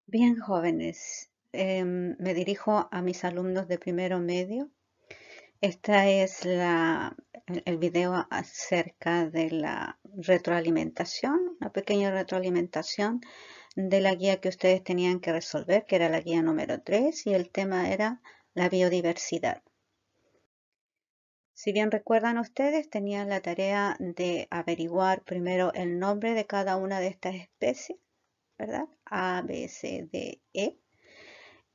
Bien, jóvenes, me dirijo a mis alumnos de primero medio. Esta es el video acerca de la retroalimentación, una pequeña retroalimentación de la guía que ustedes tenían que resolver, que era la guía número 3, y el tema era la biodiversidad. Si bien recuerdan ustedes, tenían la tarea de averiguar primero el nombre de cada una de estas especies, ¿verdad? A, B, C, D, E.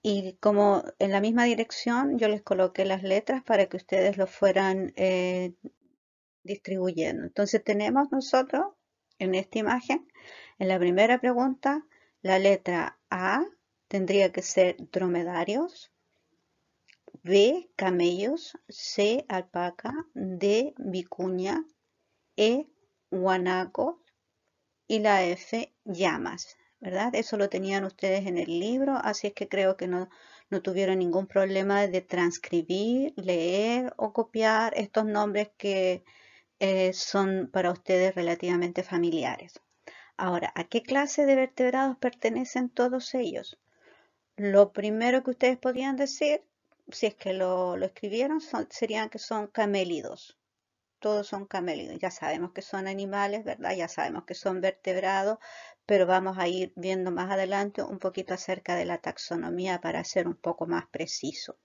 Y como en la misma dirección, yo les coloqué las letras para que ustedes lo fueran distribuyendo. Entonces tenemos nosotros en esta imagen, en la primera pregunta, la letra A tendría que ser dromedarios, B camellos, C alpaca, D vicuña, E guanaco y la F llamas, ¿verdad? Eso lo tenían ustedes en el libro, así es que creo que no tuvieron ningún problema de transcribir, leer o copiar estos nombres que son para ustedes relativamente familiares. Ahora, ¿a qué clase de vertebrados pertenecen todos ellos? Lo primero que ustedes podrían decir, si es que lo escribieron, serían que son camélidos. Todos son camélidos. Ya sabemos que son animales, ¿verdad? Ya sabemos que son vertebrados, pero vamos a ir viendo más adelante un poquito acerca de la taxonomía para ser un poco más preciso.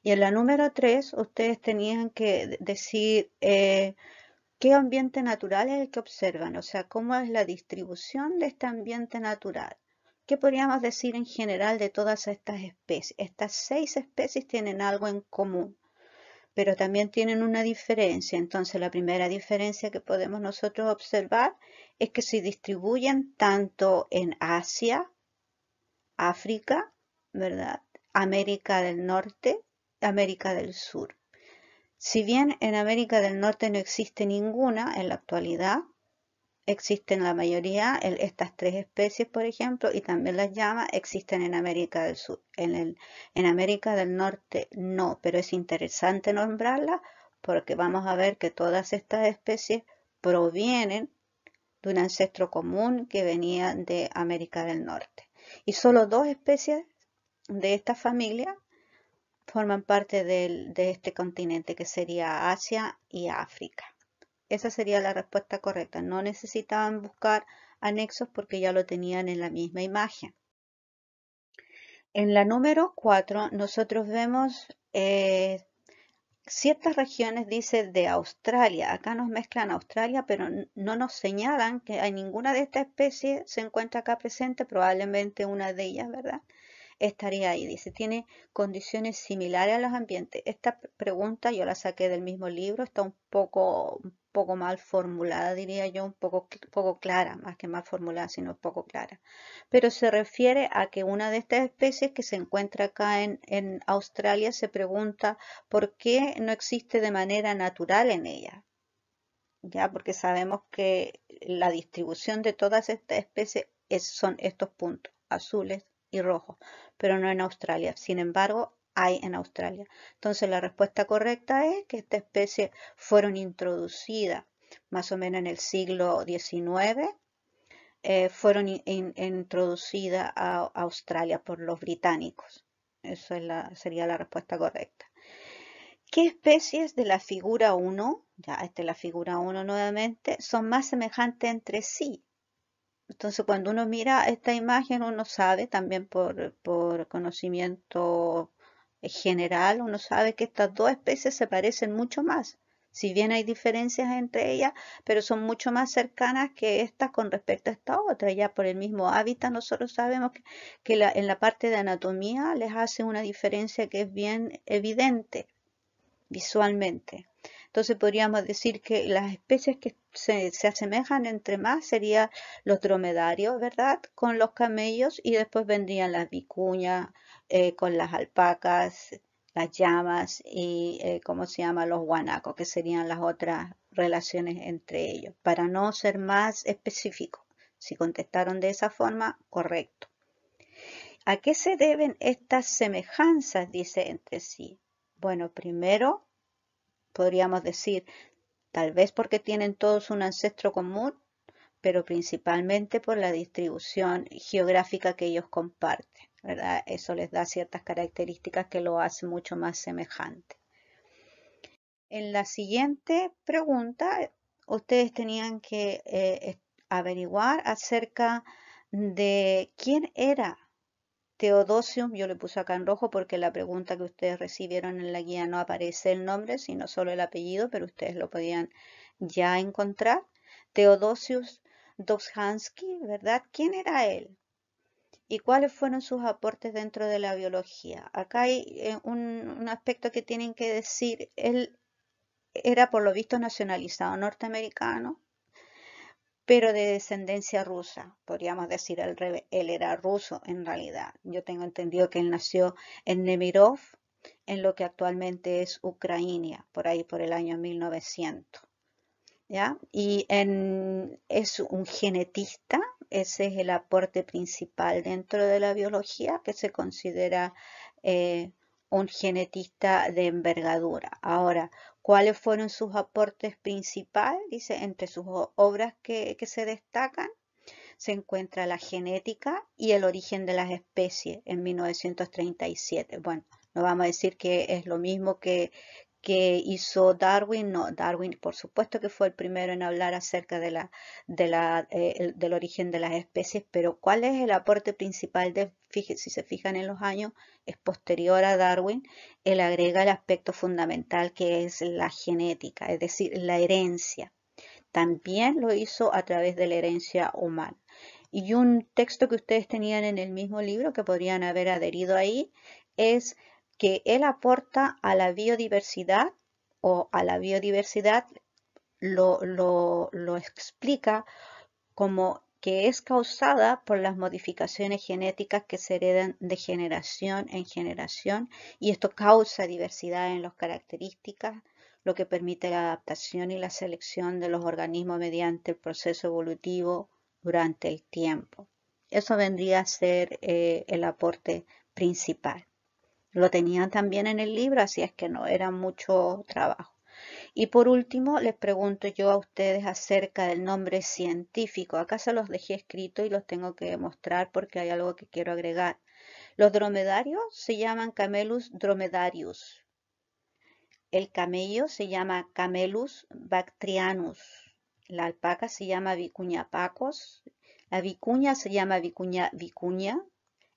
Y en la número 3, ustedes tenían que decir qué ambiente natural es el que observan, o sea, cómo es la distribución de este ambiente natural. ¿Qué podríamos decir en general de todas estas especies? Estas 6 especies tienen algo en común, pero también tienen una diferencia. Entonces, la primera diferencia que podemos nosotros observar es que se distribuyen tanto en Asia, África, ¿verdad? América del Norte, América del Sur. Si bien en América del Norte no existe ninguna en la actualidad, existen la mayoría, estas 3 especies, por ejemplo, y también las llamas existen en América del Sur. En América del Norte no, pero es interesante nombrarlas porque vamos a ver que todas estas especies provienen de un ancestro común que venía de América del Norte. Y solo 2 especies de esta familia forman parte de este continente, que sería Asia y África. Esa sería la respuesta correcta. No necesitaban buscar anexos porque ya lo tenían en la misma imagen. En la número 4 nosotros vemos ciertas regiones, dice, de Australia. Acá nos mezclan Australia, pero no nos señalan que hay ninguna de estas especies se encuentra acá presente, probablemente una de ellas, ¿verdad? Estaría ahí. Dice, tiene condiciones similares a los ambientes. Esta pregunta yo la saqué del mismo libro, está un poco mal formulada, diría yo, poco clara, más que mal formulada, sino poco clara. Pero se refiere a que una de estas especies que se encuentra acá en Australia se pregunta por qué no existe de manera natural en ella. Ya, porque sabemos que la distribución de todas estas especies son estos puntos, azules y rojos, pero no en Australia. Sin embargo, hay en Australia. Entonces, la respuesta correcta es que estas especies fueron introducidas más o menos en el siglo XIX, fueron introducidas a Australia por los británicos. Eso es sería la respuesta correcta. ¿Qué especies de la figura 1, ya esta es la figura 1 nuevamente, son más semejantes entre sí? Entonces, cuando uno mira esta imagen, uno sabe también por conocimiento general, uno sabe que estas dos especies se parecen mucho más. Si bien hay diferencias entre ellas, pero son mucho más cercanas que estas con respecto a esta otra. Ya por el mismo hábitat nosotros sabemos que en la parte de anatomía les hace una diferencia que es bien evidente visualmente. Entonces podríamos decir que las especies que se asemejan entre más serían los dromedarios, ¿verdad? Con los camellos y después vendrían las vicuñas con las alpacas, las llamas y, ¿cómo se llama? Los guanacos, que serían las otras relaciones entre ellos, para no ser más específico. Si contestaron de esa forma, correcto. ¿A qué se deben estas semejanzas, dice, entre sí? Bueno, primero podríamos decir, tal vez porque tienen todos un ancestro común, pero principalmente por la distribución geográfica que ellos comparten, ¿verdad? Eso les da ciertas características que lo hace mucho más semejante. En la siguiente pregunta, ustedes tenían que averiguar acerca de quién era Theodosius. Yo le puse acá en rojo porque la pregunta que ustedes recibieron en la guía no aparece el nombre, sino solo el apellido, pero ustedes lo podían ya encontrar. Theodosius Dobzhansky, ¿verdad? ¿Quién era él? ¿Y cuáles fueron sus aportes dentro de la biología? Acá hay un aspecto que tienen que decir. Él era por lo visto nacionalizado norteamericano, pero de descendencia rusa, podríamos decir al revés. Él era ruso en realidad. Yo tengo entendido que él nació en Nemirov, en lo que actualmente es Ucrania, por ahí por el año 1900. ¿Ya? Y es un genetista. Ese es el aporte principal dentro de la biología, que se considera un genetista de envergadura. Ahora, ¿cuáles fueron sus aportes principales? Dice, entre sus obras que se destacan, se encuentra la genética y el origen de las especies en 1937. Bueno, no vamos a decir que es lo mismo que hizo Darwin. No, Darwin por supuesto que fue el primero en hablar acerca del origen de las especies, pero ¿cuál es el aporte principal si se fijan en los años, es posterior a Darwin? Él agrega el aspecto fundamental que es la genética, es decir, la herencia. También lo hizo a través de la herencia humana. Y un texto que ustedes tenían en el mismo libro que podrían haber adherido ahí es que él aporta a la biodiversidad, o a la biodiversidad lo explica como que es causada por las modificaciones genéticas que se heredan de generación en generación, y esto causa diversidad en las características, lo que permite la adaptación y la selección de los organismos mediante el proceso evolutivo durante el tiempo. Eso vendría a ser el aporte principal. Lo tenían también en el libro, así es que no era mucho trabajo. Y por último, les pregunto yo a ustedes acerca del nombre científico. Acá se los dejé escrito y los tengo que mostrar porque hay algo que quiero agregar. Los dromedarios se llaman Camelus dromedarius. El camello se llama Camelus bactrianus. La alpaca se llama Vicuña pacos. La vicuña se llama Vicuña vicuña.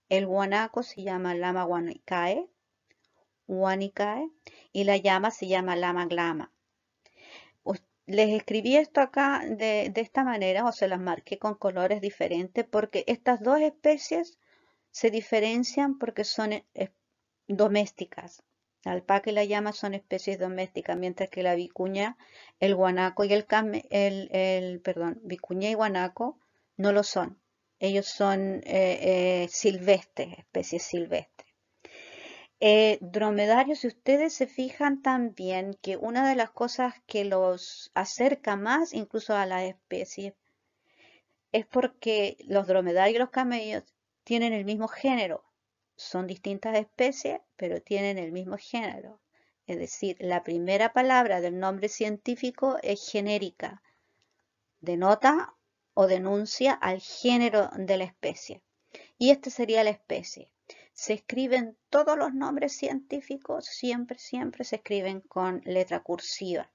El guanaco se llama Lama guanicae. Y la llama se llama Lama glama. Les escribí esto acá de esta manera, o se las marqué con colores diferentes, porque estas dos especies se diferencian porque son domésticas. La alpaca y la llama son especies domésticas, mientras que la vicuña, el guanaco y vicuña y guanaco no lo son. Ellos son silvestres, especies silvestres. Dromedarios, si ustedes se fijan también que una de las cosas que los acerca más incluso a las especies es porque los dromedarios y los camellos tienen el mismo género. Son distintas especies, pero tienen el mismo género. Es decir, la primera palabra del nombre científico es genérica. Denota o denuncia al género de la especie. Y esta sería la especie. Se escriben todos los nombres científicos, siempre se escriben con letra cursiva.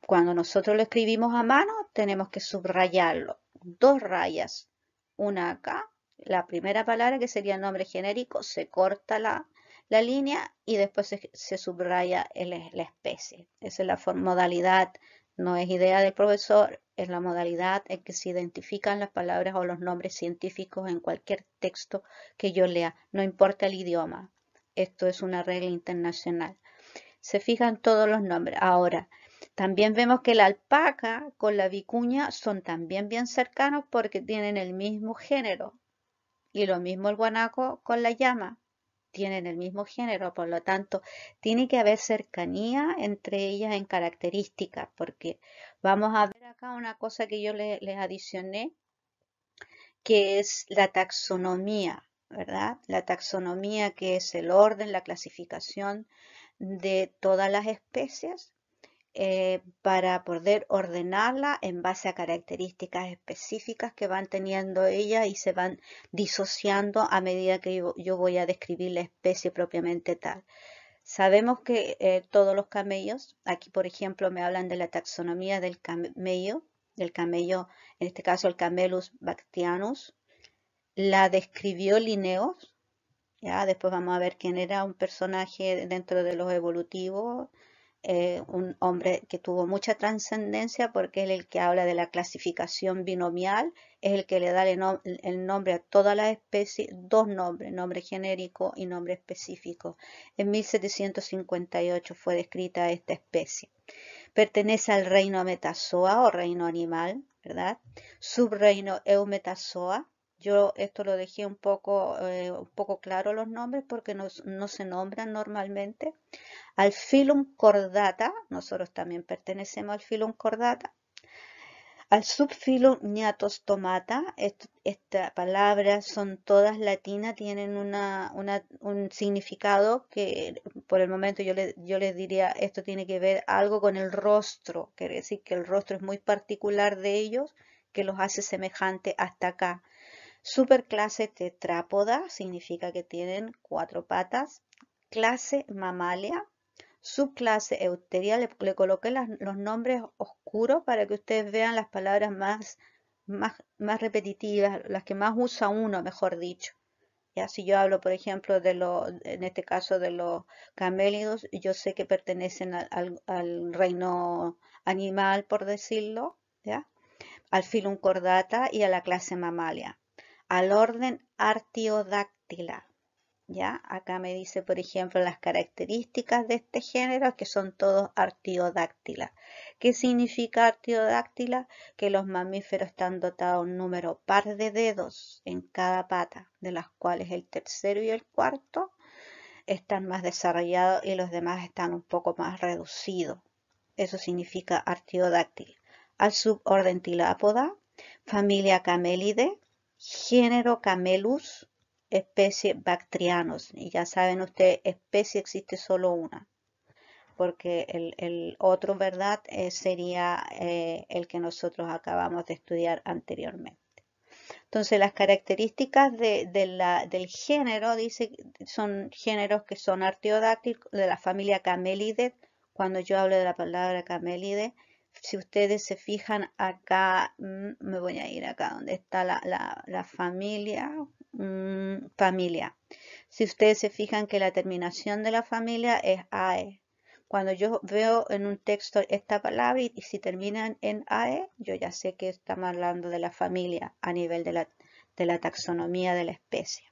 Cuando nosotros lo escribimos a mano, tenemos que subrayarlo. 2 rayas, una acá, la primera palabra que sería el nombre genérico, se corta la línea y después se subraya la especie. Esa es la modalidad, no es idea del profesor, es la modalidad en que se identifican las palabras o los nombres científicos en cualquier texto que yo lea, no importa el idioma. Esto es una regla internacional. Se fijan todos los nombres. Ahora, también vemos que la alpaca con la vicuña son también bien cercanos porque tienen el mismo género. Y lo mismo el guanaco con la llama. Tienen el mismo género, por lo tanto, tiene que haber cercanía entre ellas en características, porque vamos a ver acá una cosa que yo les adicioné, que es la taxonomía, ¿verdad? La taxonomía, que es el orden, la clasificación de todas las especies. para poder ordenarla en base a características específicas que van teniendo ella y se van disociando a medida que yo voy a describir la especie propiamente tal. Sabemos que todos los camellos, aquí por ejemplo me hablan de la taxonomía del camello, en este caso el Camelus bactrianus, la describió Linnaeus. Ya, después vamos a ver quién era un personaje dentro de los evolutivos, un hombre que tuvo mucha trascendencia porque es el que habla de la clasificación binomial, es el que le da el nombre a todas las especies, dos nombres, nombre genérico y nombre específico. En 1758 fue descrita esta especie. Pertenece al reino Metazoa o reino animal, ¿verdad? Subreino Eumetazoa. Yo esto lo dejé un poco claro los nombres porque no se nombran normalmente. Al Phylum Chordata, nosotros también pertenecemos al Phylum Chordata. Al subfilo Gnatostomata, esta palabra son todas latinas, tienen un significado que por el momento yo les diría, esto tiene que ver algo con el rostro, quiere decir que el rostro es muy particular de ellos, que los hace semejante hasta acá. Superclase tetrápoda significa que tienen 4 patas. Clase Mamalia. Subclase Euteria, le coloqué los nombres oscuros para que ustedes vean las palabras más repetitivas, las que más usa uno, mejor dicho. Ya, si yo hablo, por ejemplo, en este caso de los camélidos, yo sé que pertenecen al reino animal, por decirlo, ¿ya? Al Phylum Chordata y a la clase Mamalia. Al orden Artiodáctila. ¿Ya? Acá me dice, por ejemplo, las características de este género, que son todos artiodáctilas. ¿Qué significa artiodáctila? Que los mamíferos están dotados de un número par de dedos en cada pata, de las cuales el tercero y el cuarto están más desarrollados y los demás están un poco más reducidos. Eso significa artiodáctil. Al suborden Tilápoda, familia Camelidae, género Camelus, especie Bactrianos. Y ya saben ustedes, especie existe solo una, porque el otro, ¿verdad? Sería el que nosotros acabamos de estudiar anteriormente. Entonces, las características del género, dice, son géneros que son artiodáctilos de la familia Camelidae. Cuando yo hablo de la palabra Camelidae, si ustedes se fijan acá, me voy a ir acá donde está la familia, familia. Si ustedes se fijan que la terminación de la familia es AE. Cuando yo veo en un texto esta palabra y si terminan en AE, yo ya sé que estamos hablando de la familia a nivel de la taxonomía de la especie,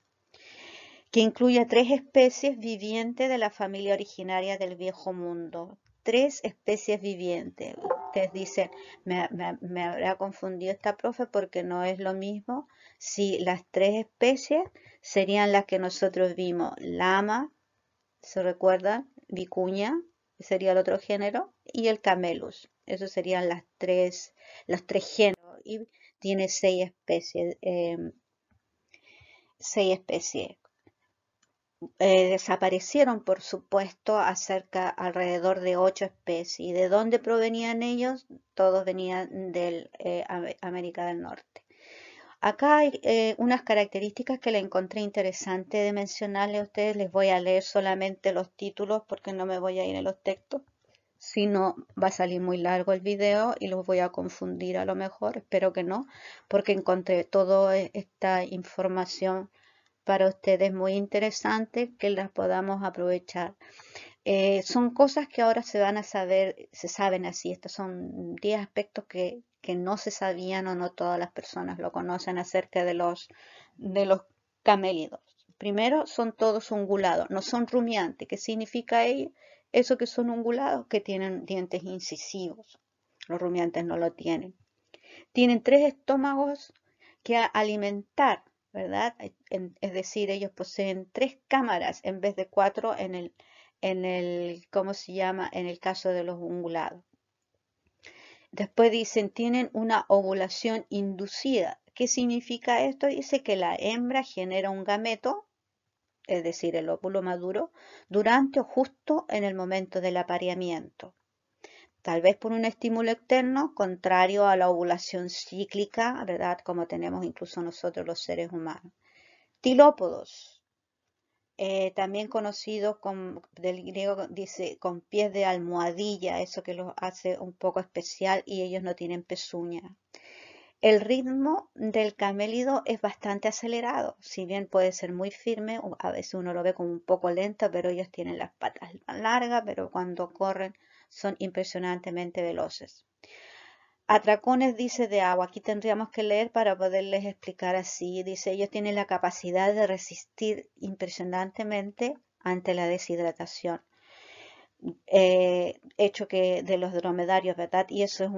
que incluye 3 especies vivientes de la familia originaria del Viejo Mundo. 3 especies vivientes. Ustedes dicen, me habrá confundido esta profe porque no es lo mismo. Si las 3 especies serían las que nosotros vimos, lama, ¿se recuerdan? Vicuña, sería el otro género, y el Camelus. Esos serían los 3 géneros. Y tiene 6 especies. 6 especies. Desaparecieron, por supuesto, alrededor de 8 especies. ¿Y de dónde provenían ellos? Todos venían de América del Norte. Acá hay unas características que le encontré interesante de mencionarle a ustedes. Les voy a leer solamente los títulos porque no me voy a ir en los textos. Si no, va a salir muy largo el video y los voy a confundir a lo mejor. Espero que no, porque encontré toda esta información para ustedes muy interesante que las podamos aprovechar. Son cosas que ahora se van a saber, se saben así. Estos son 10 aspectos que no se sabían o no todas las personas lo conocen acerca de los camélidos. Primero, son todos ungulados, no son rumiantes. ¿Qué significa ello? Eso que son ungulados, que tienen dientes incisivos. Los rumiantes no lo tienen. Tienen 3 estómagos que alimentar, ¿verdad? Es decir, ellos poseen 3 cámaras en vez de 4 ¿cómo se llama? En el caso de los ungulados. Después dicen, tienen una ovulación inducida. ¿Qué significa esto? Dice que la hembra genera un gameto, es decir, el óvulo maduro, durante o justo en el momento del apareamiento. tal vez por un estímulo externo contrario a la ovulación cíclica, ¿verdad? Como tenemos incluso nosotros los seres humanos. Tilópodos, también conocidos del griego dice con pies de almohadilla, eso que los hace un poco especial, y ellos no tienen pezuña. El ritmo del camélido es bastante acelerado, si bien puede ser muy firme, a veces uno lo ve como un poco lento, pero ellos tienen las patas largas, pero cuando corren son impresionantemente veloces. Atracones dice de agua, aquí tendríamos que leer para poderles explicar así. Dice, ellos tienen la capacidad de resistir impresionantemente ante la deshidratación. Hecho que de los dromedarios, ¿verdad? Y eso es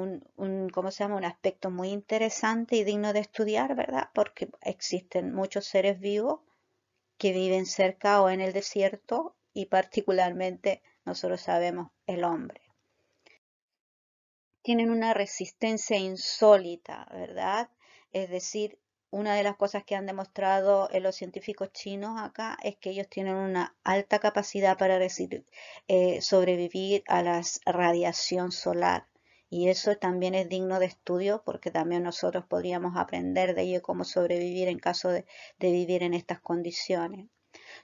¿cómo se llama? Un aspecto muy interesante y digno de estudiar, ¿verdad? Porque existen muchos seres vivos que viven cerca o en el desierto y particularmente nosotros sabemos el hombre. Tienen una resistencia insólita, ¿verdad? Es decir, una de las cosas que han demostrado los científicos chinos acá es que ellos tienen una alta capacidad para sobrevivir a la radiación solar. Y eso también es digno de estudio porque también nosotros podríamos aprender de ello cómo sobrevivir en caso de vivir en estas condiciones.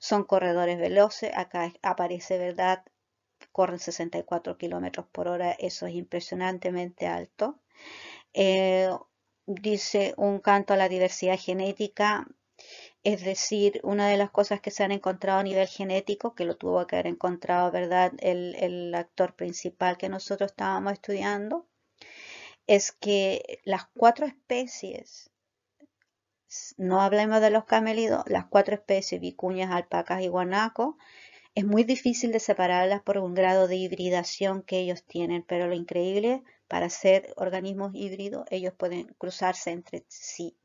Son corredores veloces, acá aparece, ¿verdad? Corren 64 kilómetros por hora, eso es impresionantemente alto. Dice un canto a la diversidad genética, es decir, una de las cosas que se han encontrado a nivel genético, que lo tuvo que haber encontrado, ¿verdad?, el actor principal que nosotros estábamos estudiando, es que las 4 especies, no hablemos de los camélidos, las 4 especies, vicuñas, alpacas y guanacos, es muy difícil de separarlas por un grado de hibridación que ellos tienen, pero lo increíble, para ser organismos híbridos, ellos pueden cruzarse entre sí.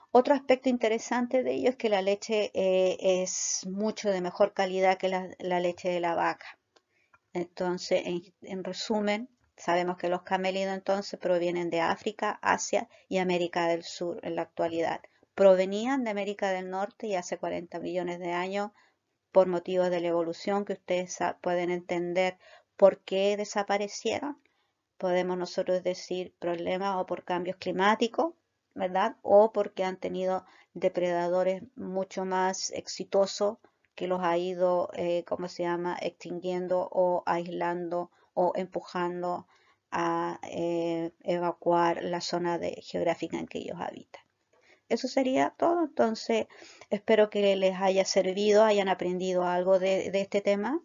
Otro aspecto interesante de ellos es que la leche es mucho de mejor calidad que la leche de la vaca. Entonces, en resumen, sabemos que los camélidos entonces provienen de África, Asia y América del Sur en la actualidad. Provenían de América del Norte y hace 40 millones de años por motivos de la evolución que ustedes pueden entender por qué desaparecieron. Podemos nosotros decir problemas o por cambios climáticos, ¿verdad? O porque han tenido depredadores mucho más exitosos que los ha ido, ¿cómo se llama?, extinguiendo o aislando o empujando a evacuar la zona geográfica en que ellos habitan. Eso sería todo. Entonces, espero que les haya servido, hayan aprendido algo de este tema,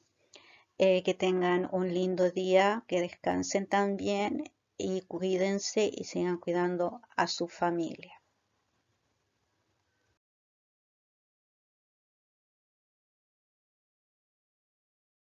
que tengan un lindo día, que descansen también y cuídense y sigan cuidando a su familia.